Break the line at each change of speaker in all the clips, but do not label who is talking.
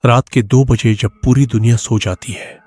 रात के 2 बजे जब पूरी दुनिया सो जाती है,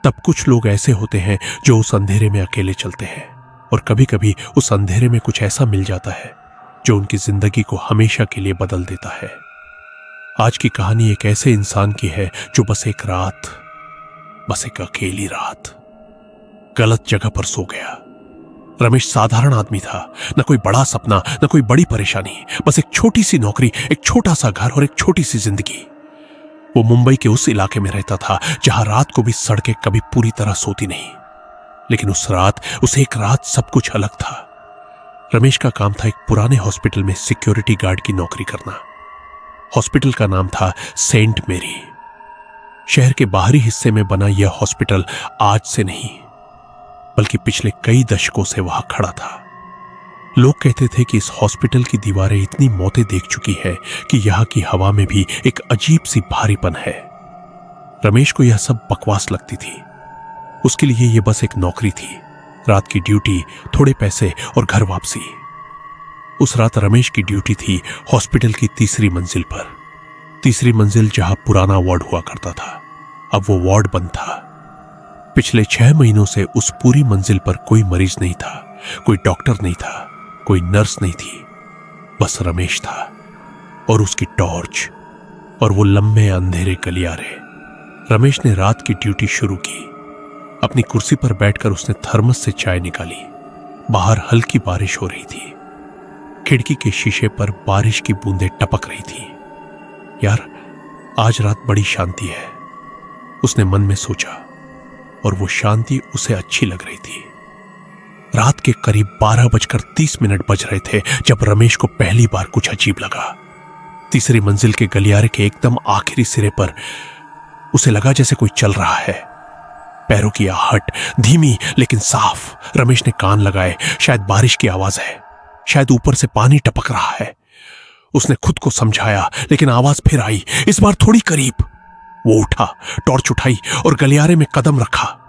तब कुछ लोग ऐसे होते हैं जो उस अंधेरे में अकेले चलते हैं, और कभी कभी उस अंधेरे में कुछ ऐसा मिल जाता है जो उनकी जिंदगी को हमेशा के लिए बदल देता है। आज की कहानी एक ऐसे इंसान की है जो बस एक अकेली रात गलत जगह पर सो गया। रमेश साधारण आदमी था, न कोई बड़ा सपना, न कोई बड़ी परेशानी, बस एक छोटी सी नौकरी, एक छोटा सा घर और एक छोटी सी जिंदगी। वो मुंबई के उस इलाके में रहता था जहां रात को भी सड़कें कभी पूरी तरह सोती नहीं, लेकिन उस एक रात सब कुछ अलग था। रमेश का काम था एक पुराने हॉस्पिटल में सिक्योरिटी गार्ड की नौकरी करना। हॉस्पिटल का नाम था सेंट मेरी। शहर के बाहरी हिस्से में बना यह हॉस्पिटल आज से नहीं बल्कि पिछले कई दशकों से वहां खड़ा था। लोग कहते थे कि इस हॉस्पिटल की दीवारें इतनी मौतें देख चुकी है कि यहां की हवा में भी एक अजीब सी भारीपन है। रमेश को यह सब बकवास लगती थी। उसके लिए यह बस एक नौकरी थी, रात की ड्यूटी, थोड़े पैसे और घर वापसी। उस रात रमेश की ड्यूटी थी हॉस्पिटल की तीसरी मंजिल पर। तीसरी मंजिल जहां पुराना वार्ड हुआ करता था, अब वो वार्ड बंद था। पिछले 6 महीनों से उस पूरी मंजिल पर कोई मरीज नहीं था, कोई डॉक्टर नहीं था, कोई नर्स नहीं थी, बस रमेश था और उसकी टॉर्च और वो लंबे अंधेरे गलियारे। रमेश ने रात की ड्यूटी शुरू की। अपनी कुर्सी पर बैठकर उसने थर्मस से चाय निकाली। बाहर हल्की बारिश हो रही थी। खिड़की के शीशे पर बारिश की बूंदें टपक रही थी। यार, आज रात बड़ी शांति है, उसने मन में सोचा, और वो शांति उसे अच्छी लग रही थी। रात के करीब 12:30 बज रहे थे जब रमेश को पहली बार कुछ अजीब लगा। तीसरी मंजिल के गलियारे के एकदम आखिरी सिरे पर उसे लगा जैसे कोई चल रहा है। पैरों की आहट धीमी लेकिन साफ। रमेश ने कान लगाए, शायद बारिश की आवाज है, शायद ऊपर से पानी टपक रहा है। उसने खुद को समझाया, लेकिन आवाज फिर आई, इस बार थोड़ी करीब। वो उठा, टॉर्च उठाई और गलियारे में कदम रखा।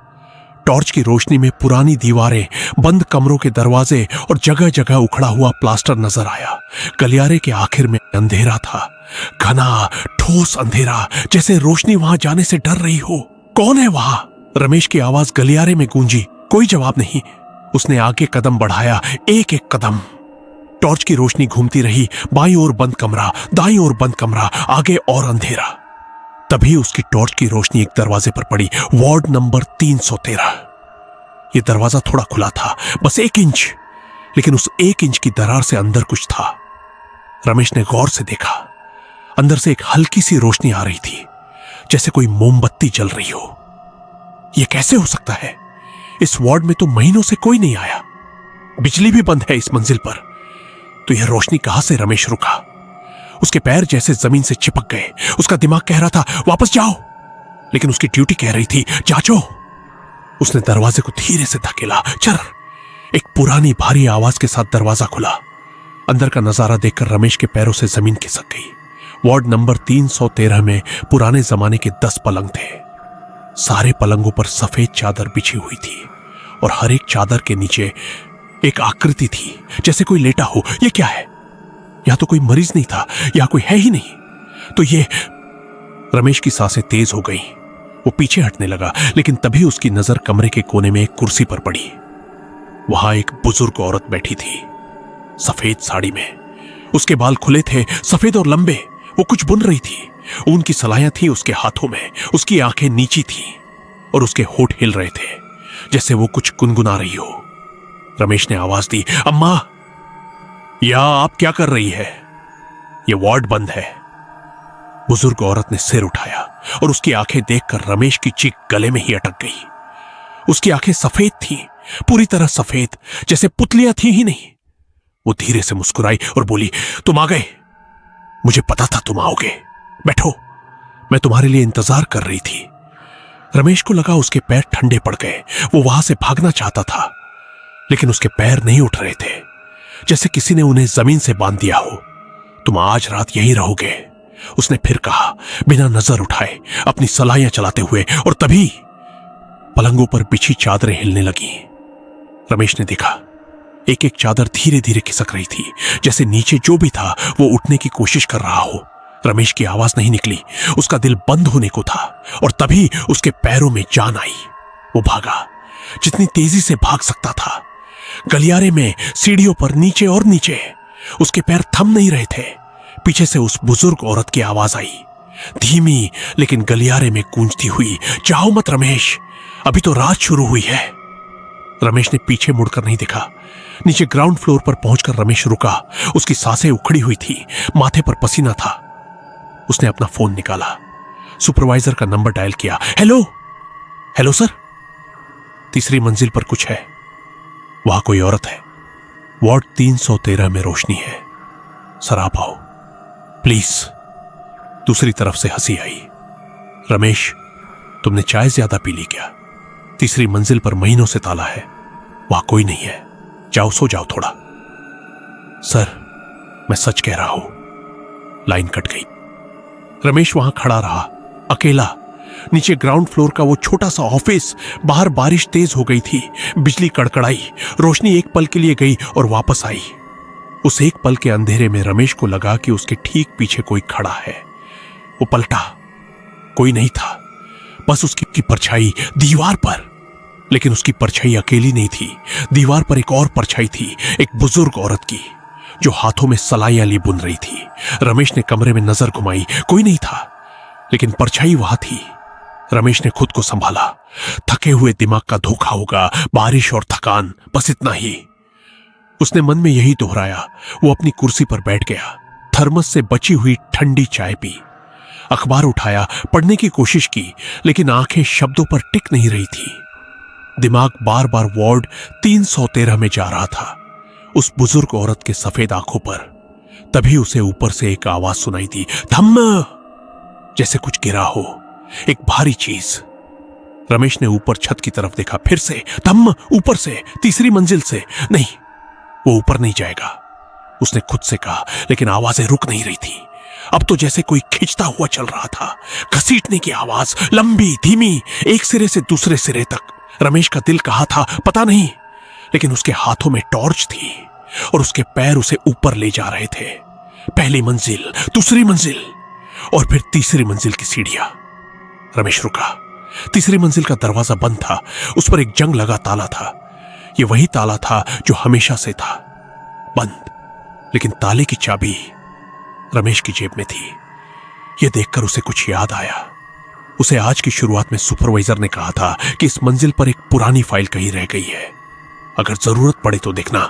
टॉर्च की रोशनी में पुरानी दीवारें, बंद कमरों के दरवाजे और जगह जगह उखड़ा हुआ प्लास्टर नजर आया। गलियारे के आखिर में अंधेरा था, घना ठोस अंधेरा, जैसे रोशनी वहां जाने से डर रही हो। कौन है वहां? रमेश की आवाज गलियारे में गूंजी। कोई जवाब नहीं। उसने आगे कदम बढ़ाया, एक एक कदम। टॉर्च की रोशनी घूमती रही। बाईं ओर बंद कमरा, दाईं ओर बंद कमरा, आगे और अंधेरा। तभी उसकी टॉर्च की रोशनी एक दरवाजे पर पड़ी, वार्ड नंबर 313। यह दरवाजा थोड़ा खुला था, बस 1 इंच, लेकिन उस 1 इंच की दरार से अंदर कुछ था। रमेश ने गौर से देखा। अंदर से एक हल्की सी रोशनी आ रही थी, जैसे कोई मोमबत्ती जल रही हो। यह कैसे हो सकता है? इस वार्ड में तो महीनों से कोई नहीं आया, बिजली भी बंद है इस मंजिल पर, तो यह रोशनी कहां से? रमेश रुका। उसके पैर जैसे जमीन से चिपक गए। उसका दिमाग कह रहा था वापस जाओ, लेकिन उसकी ड्यूटी कह रही थी जांचो। उसने दरवाजे को धीरे से धकेला। चर! एक पुरानी भारी आवाज के साथ दरवाजा खुला। अंदर का नजारा देखकर रमेश के पैरों से जमीन खिसक गई। वार्ड नंबर 313 में पुराने जमाने के 10 पलंग थे। सारे पलंगों पर सफेद चादर बिछी हुई थी और हर एक चादर के नीचे एक आकृति थी, जैसे कोई लेटा हो। यह क्या है? या तो कोई मरीज नहीं था, या कोई है ही नहीं। तो ये... रमेश की सांसें तेज हो गई। वो पीछे हटने लगा, लेकिन तभी उसकी नजर कमरे के कोने में एक कुर्सी पर पड़ी। वहां एक बुजुर्ग औरत बैठी थी, सफेद साड़ी में। उसके बाल खुले थे, सफेद और लंबे। वो कुछ बुन रही थी। ऊन की सलाइयां थी उसके हाथों में। उसकी आंखें नीची थीं और उसके होठ हिल रहे थे, जैसे वो कुछ गुनगुना रही हो। रमेश ने आवाज दी, अम्मा! या आप क्या कर रही है? यह वार्ड बंद है। बुजुर्ग औरत ने सिर उठाया और उसकी आंखें देखकर रमेश की चीख गले में ही अटक गई। उसकी आंखें सफेद थीं, पूरी तरह सफेद, जैसे पुतलियां थी ही नहीं। वो धीरे से मुस्कुराई और बोली, तुम आ गए। मुझे पता था तुम आओगे। बैठो, मैं तुम्हारे लिए इंतजार कर रही थी। रमेश को लगा उसके पैर ठंडे पड़ गए। वो वहां से भागना चाहता था, लेकिन उसके पैर नहीं उठ रहे थे, जैसे किसी ने उन्हें जमीन से बांध दिया हो। तुम आज रात यहीं रहोगे, उसने फिर कहा, बिना नजर उठाए, अपनी सलाइयां चलाते हुए। और तभी पलंगों पर बिछी चादरें हिलने लगी। रमेश ने देखा, एक एक चादर धीरे धीरे खिसक रही थी, जैसे नीचे जो भी था वो उठने की कोशिश कर रहा हो। रमेश की आवाज नहीं निकली, उसका दिल बंद होने को था और तभी उसके पैरों में जान आई। वो भागा जितनी तेजी से भाग सकता था। गलियारे में सीढ़ियों पर नीचे और नीचे। उसके पैर थम नहीं रहे थे। पीछे से उस बुजुर्ग औरत की आवाज आई, धीमी लेकिन गलियारे में गूंजती हुई, जाओ मत रमेश, अभी तो रात शुरू हुई है। रमेश ने पीछे मुड़कर नहीं देखा। नीचे ग्राउंड फ्लोर पर पहुंचकर रमेश रुका। उसकी सांसें उखड़ी हुई थी, माथे पर पसीना था। उसने अपना फोन निकाला, सुपरवाइजर का नंबर डायल किया। हेलो हेलो सर, तीसरी मंजिल पर कुछ है, वहां कोई औरत है, वार्ड 313 में रोशनी है, सर आप आओ प्लीज। दूसरी तरफ से हंसी आई। रमेश, तुमने चाय ज्यादा पी ली क्या? तीसरी मंजिल पर महीनों से ताला है, वहां कोई नहीं है, जाओ सो जाओ थोड़ा। सर मैं सच कह रहा हूं। लाइन कट गई। रमेश वहां खड़ा रहा, अकेला। नीचे ग्राउंड फ्लोर का वो छोटा सा ऑफिस। बाहर बारिश तेज हो गई थी, बिजली कड़कड़ाई। रोशनी एक पल के लिए गई और वापस आई। उस एक पल के अंधेरे में रमेश को लगा कि उसके ठीक पीछे कोई खड़ा है। वो पलटा, कोई नहीं था, बस उसकी परछाई दीवार पर। लेकिन उसकी परछाई अकेली नहीं थी। दीवार पर एक और परछाई थी, एक बुजुर्ग औरत की, जो हाथों में सलाइयां ली बुन रही थी। रमेश ने कमरे में नजर घुमाई, कोई नहीं था, लेकिन परछाई वहां थी। रमेश ने खुद को संभाला। थके हुए दिमाग का धोखा होगा, बारिश और थकान, बस इतना ही। उसने मन में यही दोहराया। वो अपनी कुर्सी पर बैठ गया, थर्मस से बची हुई ठंडी चाय पी, अखबार उठाया, पढ़ने की कोशिश की, लेकिन आंखें शब्दों पर टिक नहीं रही थी। दिमाग बार बार वार्ड 313 में जा रहा था, उस बुजुर्ग औरत के सफेद आंखों पर। तभी उसे ऊपर से एक आवाज सुनाई दी, धम्म, जैसे कुछ गिरा हो, एक भारी चीज। रमेश ने ऊपर छत की तरफ देखा, फिर से धम्म, ऊपर से, तीसरी मंजिल से। नहीं, वो ऊपर नहीं जाएगा, उसने खुद से कहा, लेकिन आवाजें रुक नहीं रही थी। अब तो जैसे कोई खींचता हुआ चल रहा था, घसीटने की आवाज, लंबी धीमी, एक सिरे से दूसरे सिरे तक। रमेश का दिल कहा था पता नहीं, लेकिन उसके हाथों में टॉर्च थी और उसके पैर उसे ऊपर ले जा रहे थे। पहली मंजिल, दूसरी मंजिल और फिर तीसरी मंजिल की सीढ़ियां। रमेश रुका। तीसरी मंजिल का दरवाजा बंद था, उस पर एक जंग लगा ताला था। यह वही ताला था जो हमेशा से था, बंद, लेकिन ताले की चाबी रमेश की जेब में थी। यह देखकर उसे कुछ याद आया। उसे आज की शुरुआत में सुपरवाइजर ने कहा था कि इस मंजिल पर एक पुरानी फाइल कहीं रह गई है, अगर जरूरत पड़े तो देखना,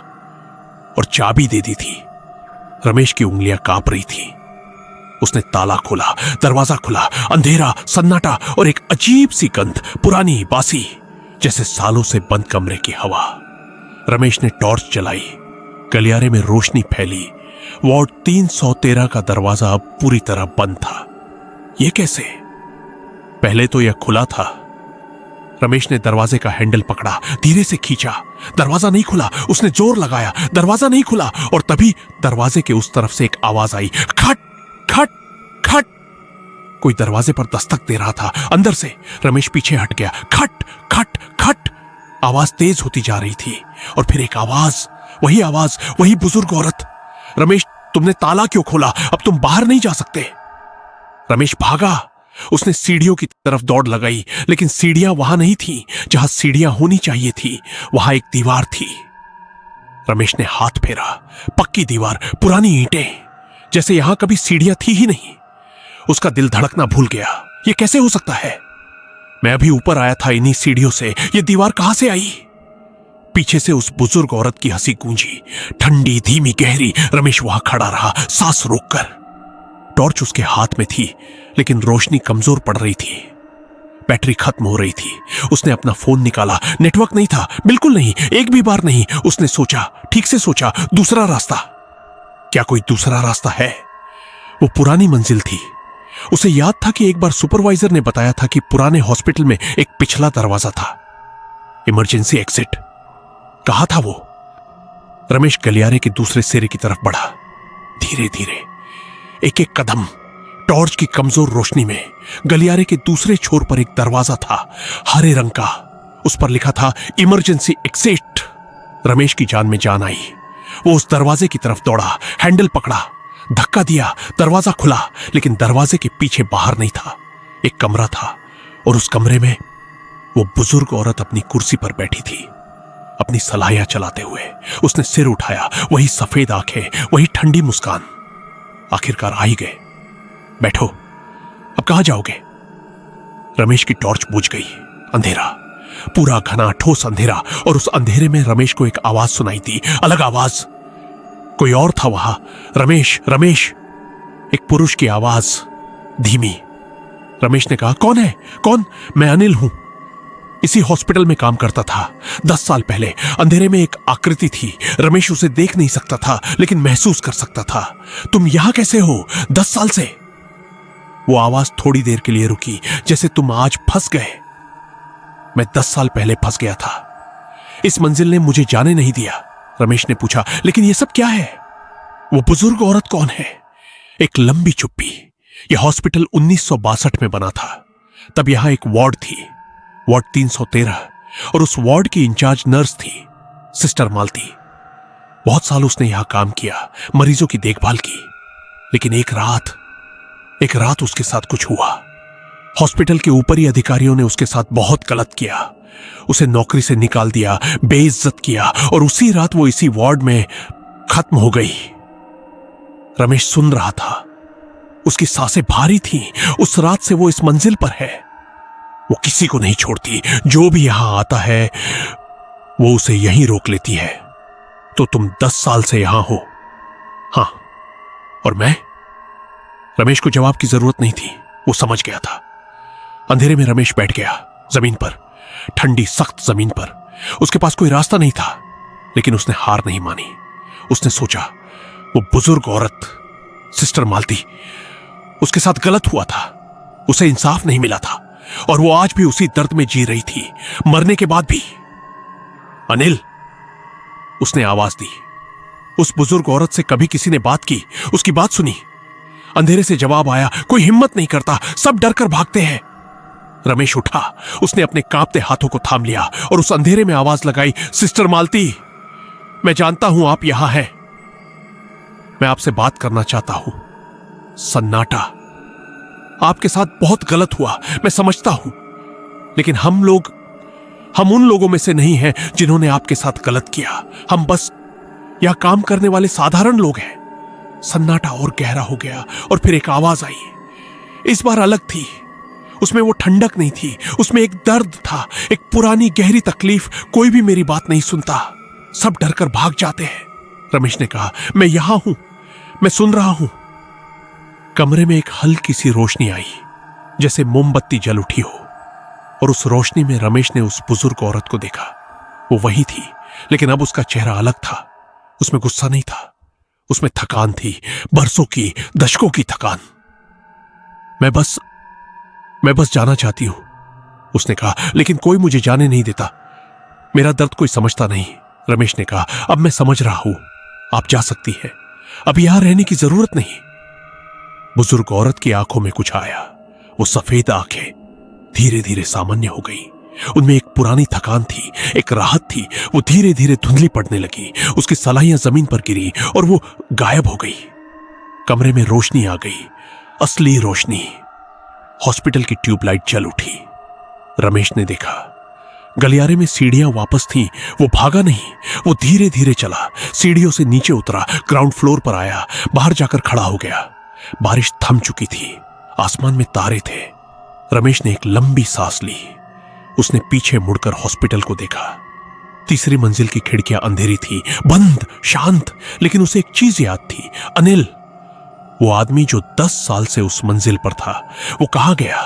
और चाबी दे दी थी। रमेश की उंगलियां कांप रही थी। उसने ताला खोला, दरवाजा खुला, अंधेरा, सन्नाटा और एक अजीब सी गंध, पुरानी, बासी, जैसे सालों से बंद कमरे की हवा। रमेश ने टॉर्च जलाई। गलियारे में रोशनी फैली। वार्ड 313 का दरवाजा अब पूरी तरह बंद था। यह कैसे? पहले तो यह खुला था। रमेश ने दरवाजे का हैंडल पकड़ा, धीरे से खींचा, दरवाजा नहीं खुला। उसने जोर लगाया, दरवाजा नहीं खुला। और तभी दरवाजे के उस तरफ से एक आवाज आई, खट खट खट। कोई दरवाजे पर दस्तक दे रहा था अंदर से। रमेश पीछे हट गया। खट खट खट। आवाज तेज होती जा रही थी और फिर एक आवाज, वही आवाज, वही बुजुर्ग औरत। रमेश, तुमने ताला क्यों खोला? अब तुम बाहर नहीं जा सकते। रमेश भागा। उसने सीढ़ियों की तरफ दौड़ लगाई, लेकिन सीढ़ियां वहां नहीं थी जहां सीढ़ियां होनी चाहिए थी। वहां एक दीवार थी। रमेश ने हाथ फेरा। पक्की दीवार, पुरानी ईंटें, जैसे यहां कभी सीढ़ियां थी ही नहीं। उसका दिल धड़कना भूल गया। यह कैसे हो सकता है? मैं अभी ऊपर आया था इन्हीं सीढ़ियों से, यह दीवार कहां से आई? पीछे से उस बुजुर्ग औरत की हंसी गूंजी, ठंडी, धीमी, गहरी। रमेश वहां खड़ा रहा, सांस रोककर। टॉर्च उसके हाथ में थी, लेकिन रोशनी कमजोर पड़ रही थी। बैटरी खत्म हो रही थी। उसने अपना फोन निकाला। नेटवर्क नहीं था, बिल्कुल नहीं, एक भी बार नहीं। उसने सोचा, ठीक से सोचा, दूसरा रास्ता। क्या कोई दूसरा रास्ता है? वो पुरानी मंजिल थी। उसे याद था कि एक बार सुपरवाइजर ने बताया था कि पुराने हॉस्पिटल में एक पिछला दरवाजा था, इमरजेंसी एग्जिट। कहा था वो? रमेश गलियारे के दूसरे सिरे की तरफ बढ़ा, धीरे धीरे, एक एक कदम। टॉर्च की कमजोर रोशनी में गलियारे के दूसरे छोर पर एक दरवाजा था, हरे रंग का। उस पर लिखा था इमरजेंसी एग्जिट। रमेश की जान में जान आई। वो उस दरवाजे की तरफ दौड़ा, हैंडल पकड़ा, धक्का दिया, दरवाजा खुला, लेकिन दरवाजे के पीछे बाहर नहीं था, एक कमरा था और उस कमरे में वो बुजुर्ग औरत अपनी कुर्सी पर बैठी थी, अपनी सलाइयां चलाते हुए। उसने सिर उठाया, वही सफेद आंखें, वही ठंडी मुस्कान। आखिरकार आ ही गए। बैठो, अब कहां जाओगे? रमेश की टॉर्च बुझ गई। अंधेरा, पूरा घना ठोस अंधेरा, और उस अंधेरे में रमेश को एक आवाज सुनाई दी, अलग आवाज। कोई और था वहां। रमेश, रमेश, एक पुरुष की आवाज, धीमी। रमेश ने कहा, कौन है? कौन? मैं अनिल हूं, इसी हॉस्पिटल में काम करता था 10 साल पहले। अंधेरे में एक आकृति थी, रमेश उसे देख नहीं सकता था लेकिन महसूस कर सकता था। तुम यहां कैसे हो 10 साल से? वो आवाज थोड़ी देर के लिए रुकी, जैसे तुम आज फंस गए। मैं 10 साल पहले फंस गया था, इस मंजिल ने मुझे जाने नहीं दिया। रमेश ने पूछा, लेकिन ये सब क्या है? वो बुजुर्ग औरत कौन है? एक लंबी चुप्पी। यह हॉस्पिटल 1962 में बना था। तब यहां एक वार्ड थी, वार्ड 313, और उस वार्ड की इंचार्ज नर्स थी सिस्टर मालती। बहुत साल उसने यहां काम किया, मरीजों की देखभाल की। लेकिन एक रात उसके साथ कुछ हुआ। हॉस्पिटल के ऊपरी अधिकारियों ने उसके साथ बहुत गलत किया, उसे नौकरी से निकाल दिया, बेइज्जत किया, और उसी रात वो इसी वार्ड में खत्म हो गई। रमेश सुन रहा था, उसकी सांसें भारी थीं। उस रात से वो इस मंजिल पर है। वो किसी को नहीं छोड़ती, जो भी यहां आता है वो उसे यहीं रोक लेती है। तो तुम 10 साल से यहां हो? हां। और मैं? रमेश को जवाब की जरूरत नहीं थी, वो समझ गया था। अंधेरे में रमेश बैठ गया, जमीन पर, ठंडी सख्त जमीन पर। उसके पास कोई रास्ता नहीं था, लेकिन उसने हार नहीं मानी। उसने सोचा, वो बुजुर्ग औरत सिस्टर मालती, उसके साथ गलत हुआ था, उसे इंसाफ नहीं मिला था, और वो आज भी उसी दर्द में जी रही थी, मरने के बाद भी। अनिल, उसने आवाज दी। उस बुजुर्ग औरत से कभी किसी ने बात की, उसकी बात सुनी? अंधेरे से जवाब आया, कोई हिम्मत नहीं करता, सब डर कर भागते हैं। रमेश उठा, उसने अपने कांपते हाथों को थाम लिया और उस अंधेरे में आवाज लगाई, सिस्टर मालती, मैं जानता हूं आप यहां हैं, मैं आपसे बात करना चाहता हूं। सन्नाटा। आपके साथ बहुत गलत हुआ, मैं समझता हूं, लेकिन हम उन लोगों में से नहीं हैं जिन्होंने आपके साथ गलत किया। हम बस यहां काम करने वाले साधारण लोग हैं। सन्नाटा और गहरा हो गया, और फिर एक आवाज आई। इस बार अलग थी, उसमें वो ठंडक नहीं थी, उसमें एक दर्द था, एक पुरानी गहरी तकलीफ। कोई भी मेरी बात नहीं सुनता, सब डरकर भाग जाते हैं। रमेश ने कहा, मैं यहां हूं, मैं सुन रहा हूं। कमरे में एक हल्की सी रोशनी आई, जैसे मोमबत्ती जल उठी हो, और उस रोशनी में रमेश ने उस बुजुर्ग औरत को देखा। वो वही थी, लेकिन अब उसका चेहरा अलग था। उसमें गुस्सा नहीं था, उसमें थकान थी, बरसों की, दशकों की थकान। मैं बस जाना चाहती हूं, उसने कहा, लेकिन कोई मुझे जाने नहीं देता, मेरा दर्द कोई समझता नहीं। रमेश ने कहा, अब मैं समझ रहा हूं, आप जा सकती हैं, अब यहां रहने की जरूरत नहीं। बुजुर्ग औरत की आंखों में कुछ आया, वो सफेद आंखें धीरे धीरे सामान्य हो गई। उनमें एक पुरानी थकान थी, एक राहत थी, वो धीरे धीरे धुंधली पड़ने लगी। उसकी सलाइयां जमीन पर गिरी और वो गायब हो गई। कमरे में रोशनी आ गई, असली रोशनी। हॉस्पिटल की ट्यूबलाइट जल उठी। रमेश ने देखा, गलियारे में सीढ़ियां वापस थीं। वो भागा नहीं, वो धीरे धीरे चला, सीढ़ियों से नीचे उतरा, ग्राउंड फ्लोर पर आया, बाहर जाकर खड़ा हो गया। बारिश थम चुकी थी, आसमान में तारे थे। रमेश ने एक लंबी सांस ली। उसने पीछे मुड़कर हॉस्पिटल को देखा। तीसरी मंजिल की खिड़कियां अंधेरी थी, बंद, शांत, लेकिन उसे एक चीज याद थी, अनिल, वो आदमी जो 10 साल से उस मंजिल पर था, वो कहां गया?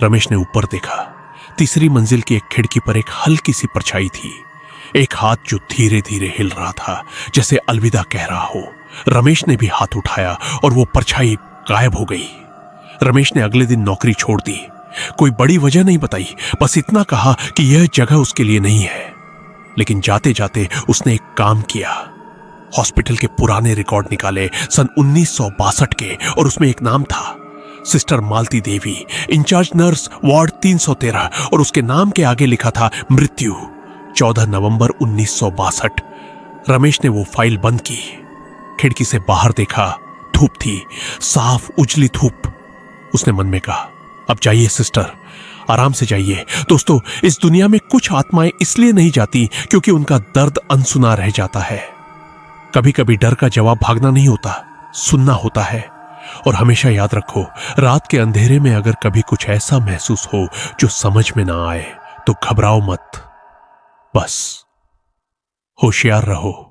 रमेश ने ऊपर देखा। तीसरी मंजिल की एक खिड़की पर एक हल्की सी परछाई थी, एक हाथ जो धीरे धीरे हिल रहा था, जैसे अलविदा कह रहा हो। रमेश ने भी हाथ उठाया और वो परछाई गायब हो गई। रमेश ने अगले दिन नौकरी छोड़ दी। कोई बड़ी वजह नहीं बताई, बस इतना कहा कि यह जगह उसके लिए नहीं है। लेकिन जाते जाते उसने एक काम किया। हॉस्पिटल के पुराने रिकॉर्ड निकाले, सन 1962 के, और उसमें एक नाम था, sister Malti Devi, in charge nurse, ward 313, और उसके नाम के आगे लिखा था मृत्यु, 14 नवंबर 1962। रमेश ने वो फाइल बंद की, खिड़की से बाहर देखा, धूप थी, साफ उजली धूप। उसने मन में कहा, अब जाइए सिस्टर, आराम से जाइए। दोस्तों, इस दुनिया में कुछ आत्माएं इसलिए नहीं जाती क्योंकि उनका दर्द अनसुना रह जाता है। कभी कभी डर का जवाब भागना नहीं होता, सुनना होता है। और हमेशा याद रखो, रात के अंधेरे में अगर कभी कुछ ऐसा महसूस हो जो समझ में ना आए तो घबराओ मत, बस होशियार रहो।